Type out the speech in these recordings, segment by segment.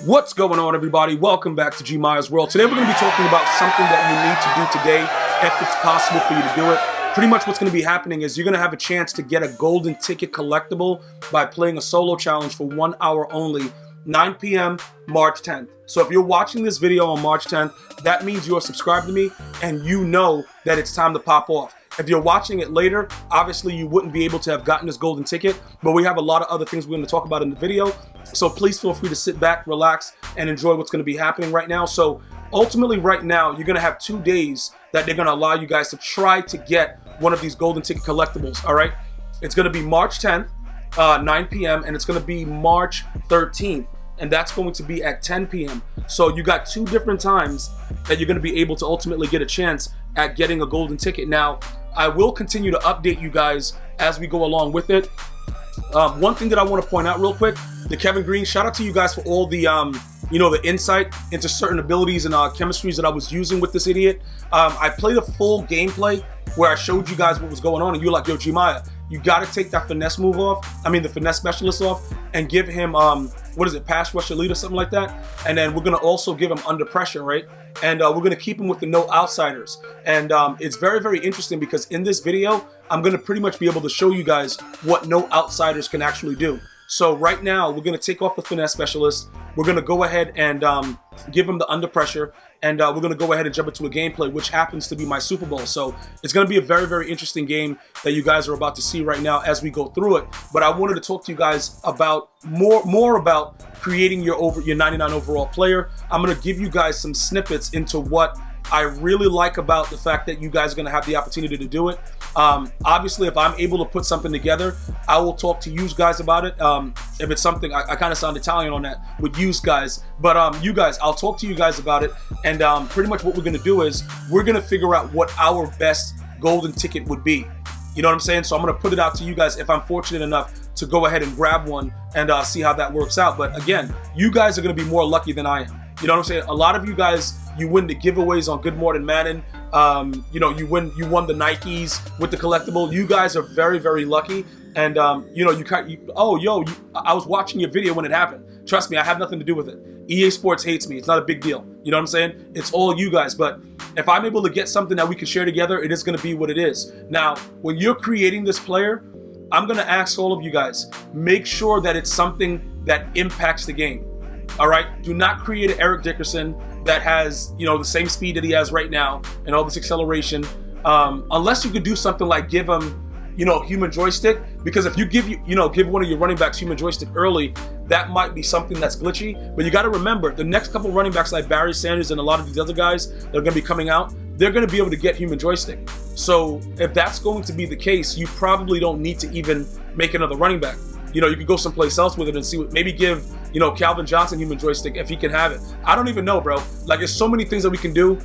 What's going on, everybody? Welcome back to GmiasWorld. Today we're going to be talking about something that you need to do today if it's possible for you to do it. Pretty much what's going to be happening is you're going to have a chance to get a golden ticket collectible by playing a solo challenge for 1 hour only, 9 p.m. March 10th. So if you're watching this video on March 10th, that means you're subscribed to me and you know that it's time to pop off. If you're watching it later, obviously you wouldn't be able to have gotten this golden ticket, but we have a lot of other things we're going to talk about in the video. So please feel free to sit back, relax, and enjoy what's going to be happening right now. So ultimately right now, you're going to have 2 days that they're going to allow you guys to try to get one of these golden ticket collectibles, all right? It's going to be March 10th, 9 p.m., and it's going to be March 13th, and that's going to be at 10 p.m. So you got 2 different times that you're going to be able to ultimately get a chance at getting a golden ticket. Now, I will continue to update you guys as we go along with it. One thing that I want to point out real quick, the Kevin Green, shout out to you guys for all the, the insight into certain abilities and chemistries that I was using with this idiot. I played a full gameplay where I showed you guys what was going on, and you're like, yo, Gmia, you got to take that finesse move off, the finesse specialist off, and give him, pass rush elite or something like that. And then we're going to also give him under pressure, right? And we're going to keep him with the no outsiders. And it's very, very interesting because in this video, I'm going to pretty much be able to show you guys what no outsiders can actually do. So right now, we're going to take off the finesse specialist. We're going to go ahead and give him the under pressure. And we're going to go ahead and jump into a gameplay, which happens to be my Super Bowl. So it's going to be a very, very interesting game that you guys are about to see right now as we go through it. But I wanted to talk to you guys about more about creating your 99 overall player. I'm going to give you guys some snippets into what I really like about the fact that you guys are going to have the opportunity to do it. Obviously, if I'm able to put something together, I will talk to you guys about it. If it's something, I kind of sound Italian on that with you guys, but you guys, I'll talk to you guys about it. And pretty much what we're going to do is we're going to figure out what our best golden ticket would be. You know what I'm saying? So I'm going to put it out to you guys if I'm fortunate enough to go ahead and grab one and see how that works out. But again, you guys are going to be more lucky than I am. You know what I'm saying? A lot of you guys, you win the giveaways on Good Morning Madden. You won the Nikes with the collectible. You guys are very, very lucky. And I was watching your video when it happened. Trust me, I have nothing to do with it. EA Sports hates me. It's not a big deal. You know what I'm saying? It's all you guys. But if I'm able to get something that we can share together, it is going to be what it is. Now, when you're creating this player, I'm going to ask all of you guys, make sure that it's something that impacts the game. All right? Do not create an Eric Dickerson that has, the same speed that he has right now and all this acceleration. Unless you could do something like give him, human joystick. Because if you give one of your running backs human joystick early, that might be something that's glitchy. But you got to remember, the next couple running backs like Barry Sanders and a lot of these other guys that are going to be coming out, they're going to be able to get human joystick. So if that's going to be the case, you probably don't need to even make another running back. You could go someplace else with it and see what, maybe give, Calvin Johnson human joystick if he can have it. I don't even know, bro. Like, there's so many things that we can do.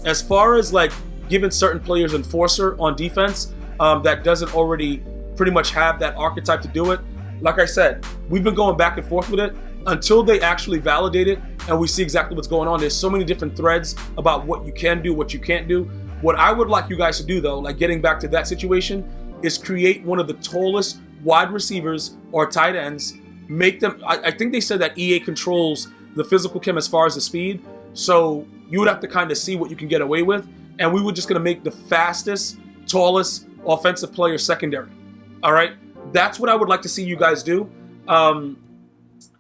As far as like giving certain players enforcer on defense that doesn't already pretty much have that archetype to do it. Like I said, we've been going back and forth with it until they actually validate it and we see exactly what's going on. There's so many different threads about what you can do, what you can't do. What I would like you guys to do though, like getting back to that situation, is create one of the tallest wide receivers or tight ends. Make them, I think they said that EA controls the physical chem as far as the speed. So you would have to kind of see what you can get away with. And we were just going to make the fastest, tallest offensive player secondary. All right. That's what I would like to see you guys do.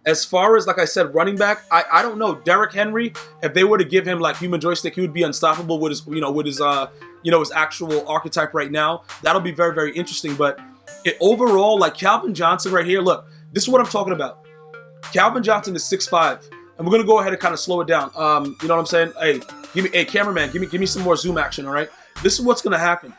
As far as, like I said, running back, I don't know. Derrick Henry, if they were to give him like human joystick, he would be unstoppable with his, his actual archetype right now. That'll be very, very interesting. But overall, like Calvin Johnson right here, look, this is what I'm talking about. Calvin Johnson is 6'5", and we're gonna go ahead and kind of slow it down. You know what I'm saying? Hey, cameraman, give me some more zoom action. All right, this is what's gonna happen.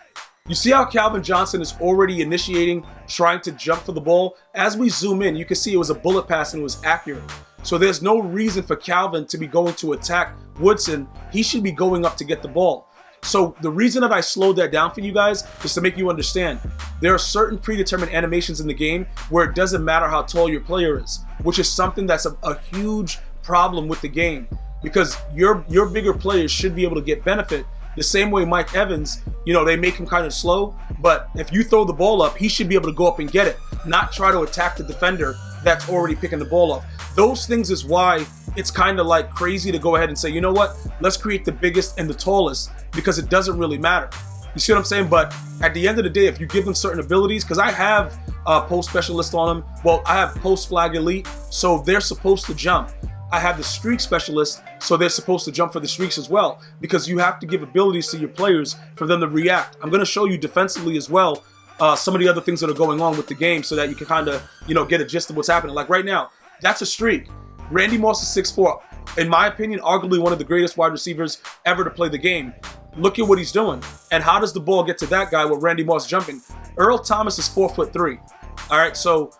You see how Calvin Johnson is already initiating, trying to jump for the ball? As we zoom in, you can see it was a bullet pass and it was accurate. So there's no reason for Calvin to be going to attack Woodson. He should be going up to get the ball. So the reason that I slowed that down for you guys is to make you understand. There are certain predetermined animations in the game where it doesn't matter how tall your player is, which is something that's a huge problem with the game, because your bigger players should be able to get benefit. The same way Mike Evans, they make him kind of slow, but if you throw the ball up, he should be able to go up and get it, not try to attack the defender that's already picking the ball off. Those things is why it's kind of like crazy to go ahead and say, you know what, let's create the biggest and the tallest, because it doesn't really matter. You see what I'm saying? But at the end of the day, if you give them certain abilities, because I have post specialist on them. Well, I have post flag elite, so they're supposed to jump. I have the streak specialist, so they're supposed to jump for the streaks as well, because you have to give abilities to your players for them to react. I'm going to show you defensively as well some of the other things that are going on with the game, so that you can kind of, you know, get a gist of what's happening. Like right now, that's a streak. Randy Moss is 6'4". In my opinion, arguably one of the greatest wide receivers ever to play the game. Look at what he's doing. And how does the ball get to that guy with Randy Moss jumping? Earl Thomas is 4'3". All right, so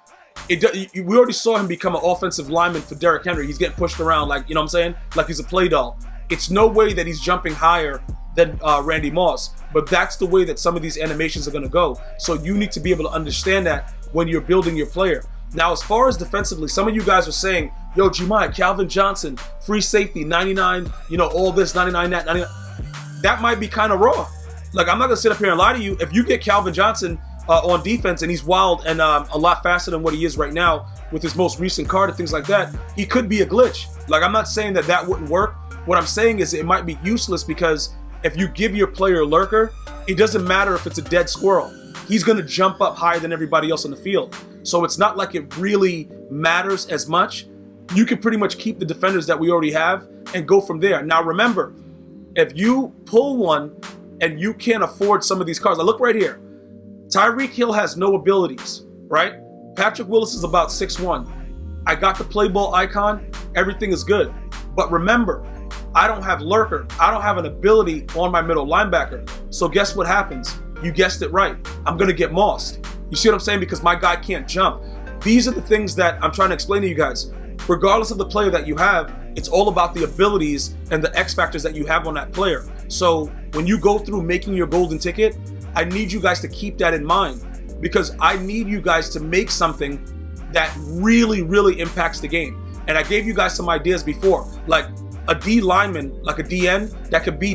we already saw him become an offensive lineman for Derrick Henry. He's getting pushed around like, you know what I'm saying? Like he's a play doll. It's no way that he's jumping higher than Randy Moss, but that's the way that some of these animations are going to go. So you need to be able to understand that when you're building your player. Now, as far as defensively, some of you guys are saying, yo, Gmias, Calvin Johnson, free safety, 99, you know, all this, 99 that, 99. That might be kind of raw. Like, I'm not going to sit up here and lie to you. If you get Calvin Johnson on defense and he's wild and a lot faster than what he is right now with his most recent card and things like that, he could be a glitch. Like, I'm not saying that that wouldn't work. What I'm saying is it might be useless, because if you give your player a lurker, it doesn't matter if it's a dead squirrel. He's going to jump up higher than everybody else on the field. So it's not like it really matters as much. You can pretty much keep the defenders that we already have and go from there. Now, remember, if you pull one and you can't afford some of these cards, like look right here. Tyreek Hill has no abilities, right? Patrick Willis is about 6'1". I got the play ball icon. Everything is good. But remember, I don't have lurker. I don't have an ability on my middle linebacker. So guess what happens? You guessed it right. I'm going to get mossed. You see what I'm saying? Because my guy can't jump. These are the things that I'm trying to explain to you guys. Regardless of the player that you have, it's all about the abilities and the X factors that you have on that player. So when you go through making your golden ticket, I need you guys to keep that in mind, because I need you guys to make something that really, really impacts the game. And I gave you guys some ideas before, like a D lineman, like a DN, that could be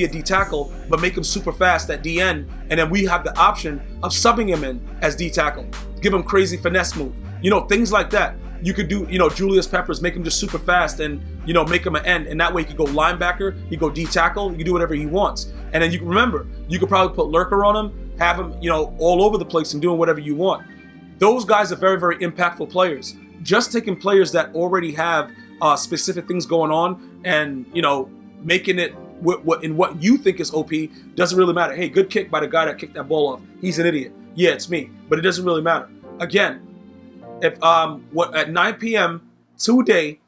a D tackle, but make him super fast at DN, and then we have the option of subbing him in as D tackle, give him crazy finesse move, you know, things like that. You could do, you know, Julius Peppers, make him just super fast and, you know, make him an end, and that way he could go linebacker, he could go D tackle, he could do whatever he wants. And then you can remember, you could probably put lurker on him, have him, you know, all over the place and doing whatever you want. Those guys are very, very impactful players. Just taking players that already have specific things going on and, you know, making it in what you think is OP doesn't really matter. Hey, good kick by the guy that kicked that ball off. He's an idiot. Yeah, it's me. But it doesn't really matter. Again, if at 9 p.m. today,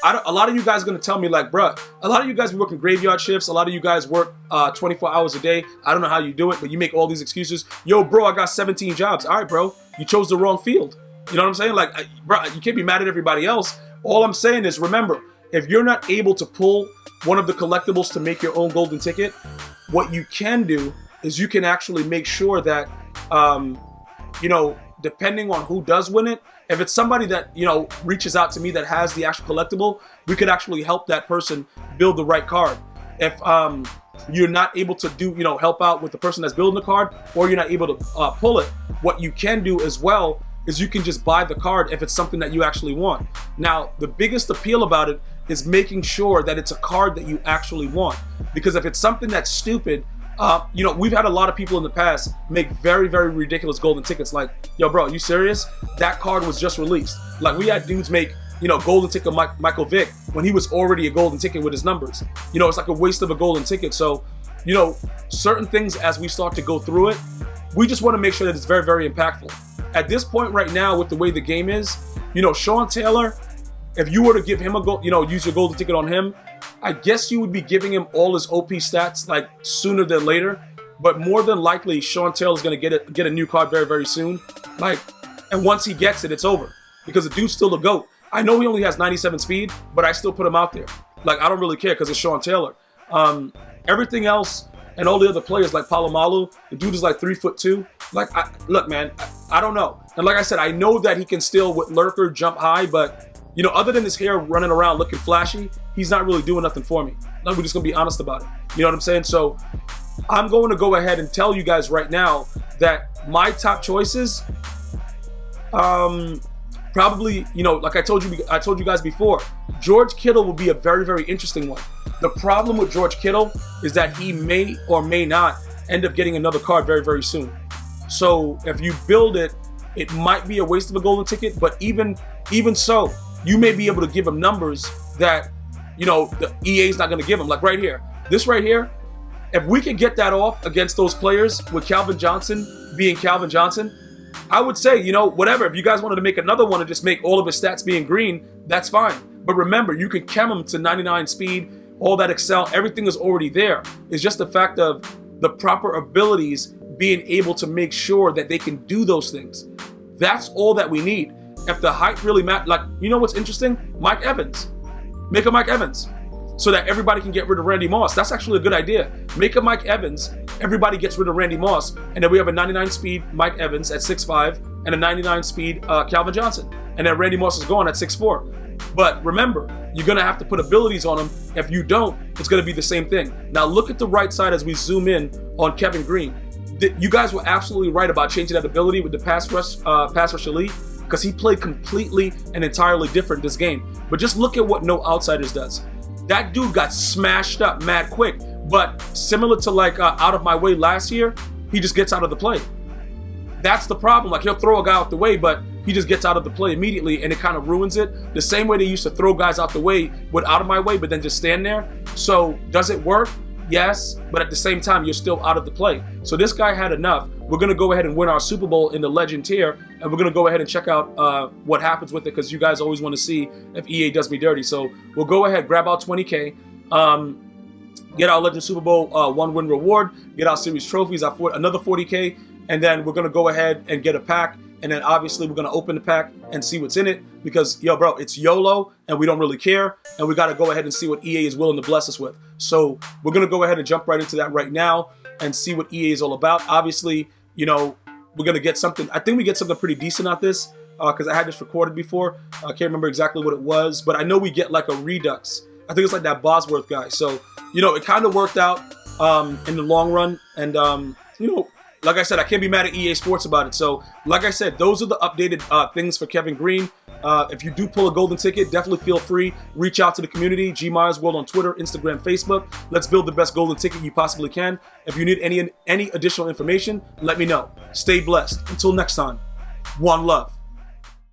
a lot of you guys are going to tell me like, bruh, a lot of you guys be working graveyard shifts. A lot of you guys work 24 hours a day. I don't know how you do it, but you make all these excuses. Yo, bro, I got 17 jobs. All right, bro, you chose the wrong field. You know what I'm saying? Like, bro, you can't be mad at everybody else. All I'm saying is, remember, if you're not able to pull one of the collectibles to make your own golden ticket, what you can do is you can actually make sure that, you know, depending on who does win it, if it's somebody that, you know, reaches out to me that has the actual collectible, we could actually help that person build the right card. If you're not able to do, you know, help out with the person that's building the card, or you're not able to pull it, what you can do as well is you can just buy the card if it's something that you actually want. Now, the biggest appeal about it is making sure that it's a card that you actually want. Because if it's something that's stupid, you know, we've had a lot of people in the past make very, very ridiculous golden tickets. Like, yo, bro, you serious? That card was just released. Like, we had dudes make, you know, golden ticket Michael Vick when he was already a golden ticket with his numbers. You know, it's like a waste of a golden ticket. So, you know, certain things as we start to go through it, we just want to make sure that it's very, very impactful. At this point right now, with the way the game is, you know, Sean Taylor, if you were to give him a goal, you know, use your golden ticket on him, I guess you would be giving him all his OP stats like sooner than later. But more than likely, Sean Taylor's going to get a new card very, very soon. Like, and once he gets it, it's over, because the dude's still the GOAT. I know he only has 97 speed, but I still put him out there. Like, I don't really care because it's Sean Taylor. Everything else and all the other players like Palomalu, the dude is like 3'2". Like, look, man, I don't know. And like I said, I know that he can still with lurker jump high, but you know, other than his hair running around looking flashy, he's not really doing nothing for me. Like, we're just gonna be honest about it. You know what I'm saying? So I'm going to go ahead and tell you guys right now that my top choices, Probably, you know, like I told you guys before, George Kittle will be a very, very interesting one. The problem with George Kittle is that he may or may not end up getting another card very, very soon. So if you build it, it might be a waste of a golden ticket, but even so, you may be able to give him numbers that, you know, the EA's not going to give him. Like right here, this right here, if we could get that off against those players with Calvin Johnson being Calvin Johnson, I would say, you know, whatever. If you guys wanted to make another one and just make all of his stats being green, that's fine. But remember, you can chem him to 99 speed, all that excel, everything is already there. It's just the fact of the proper abilities being able to make sure that they can do those things. That's all that we need. If the height really matters, like, you know what's interesting? Mike Evans. Make a Mike Evans so that everybody can get rid of Randy Moss. That's actually a good idea. Make a Mike Evans, everybody gets rid of Randy Moss, and then we have a 99 speed Mike Evans at 6'5", and a 99 speed Calvin Johnson. And then Randy Moss is gone at 6'4". But remember, you're gonna have to put abilities on him. If you don't, it's gonna be the same thing. Now look at the right side as we zoom in on Kevin Green. You guys were absolutely right about changing that ability with the pass rush elite, because he played completely and entirely different this game. But just look at what No Outsiders does. That dude got smashed up mad quick, but similar to like Out of My Way last year, he just gets out of the play. That's the problem. Like, he'll throw a guy out the way, but he just gets out of the play immediately, and it kind of ruins it. The same way they used to throw guys out the way with Out of My Way, but then just stand there. So does it work? Yes, but at the same time, you're still out of the play. So this guy had enough. We're going to go ahead and win our Super Bowl in the Legend tier, and we're going to go ahead and check out what happens with it, because you guys always want to see if EA does me dirty. So we'll go ahead, grab our 20K, get our Legend Super Bowl 1 win reward, get our series trophies, another 40K, and then we're going to go ahead and get a pack. And then obviously we're going to open the pack and see what's in it, because, yo, bro, it's YOLO and we don't really care. And we got to go ahead and see what EA is willing to bless us with. So we're going to go ahead and jump right into that right now and see what EA is all about. Obviously, you know, we're going to get something. I think we get something pretty decent out this, because I had this recorded before. I can't remember exactly what it was, but I know we get like a Redux. I think it's like that Bosworth guy. So, you know, it kind of worked out in the long run. And, you know, like I said, I can't be mad at EA Sports about it. So, like I said, those are the updated things for Kevin Green. If you do pull a golden ticket, definitely feel free. Reach out to the community, GmiasWorld on Twitter, Instagram, Facebook. Let's build the best golden ticket you possibly can. If you need any additional information, let me know. Stay blessed. Until next time, one love.